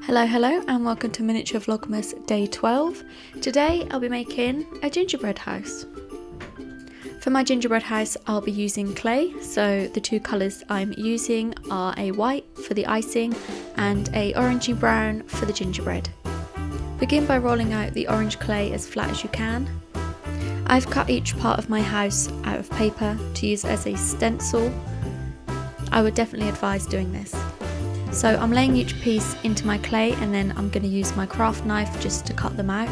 Hello and welcome to Miniature Vlogmas Day 12. Today I'll be making a gingerbread house. For my gingerbread house I'll be using clay, so the two colours I'm using are a white for the icing and a orangey brown for the gingerbread. Begin by rolling out the orange clay as flat as you can. I've cut each part of my house out of paper to use as a stencil. I would definitely advise doing this. So I'm laying each piece into my clay and then I'm going to use my craft knife just to cut them out.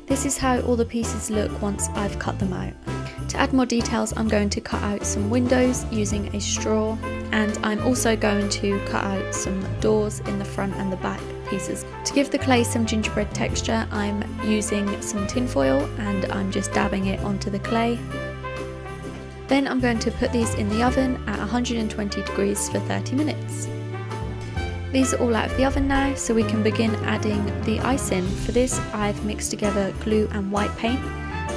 This is how all the pieces look once I've cut them out. To add more details, I'm going to cut out some windows using a straw, and I'm also going to cut out some doors in the front and the back pieces. To give the clay some gingerbread texture, I'm using some tin foil and I'm just dabbing it onto the clay. Then I'm going to put these in the oven at 120 degrees for 30 minutes. These are all out of the oven now, so we can begin adding the icing. For this I've mixed together glue and white paint,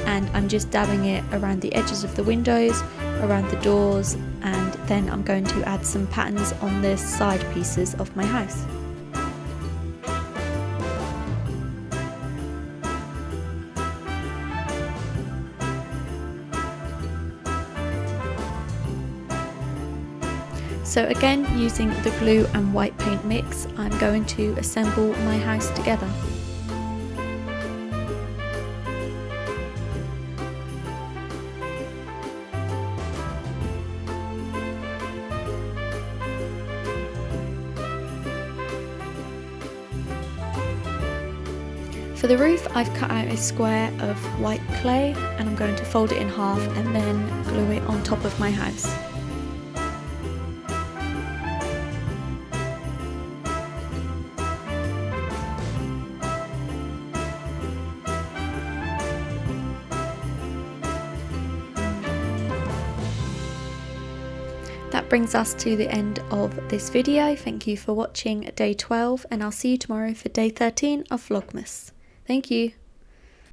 and I'm just dabbing it around the edges of the windows, around the doors, and then I'm going to add some patterns on the side pieces of my house. So again, using the glue and white paint mix, I'm going to assemble my house together. For the roof, I've cut out a square of white clay and I'm going to fold it in half and then glue it on top of my house. That brings us to the end of this video. Thank you for watching day 12 and I'll see you tomorrow for day 13 of Vlogmas. Thank you.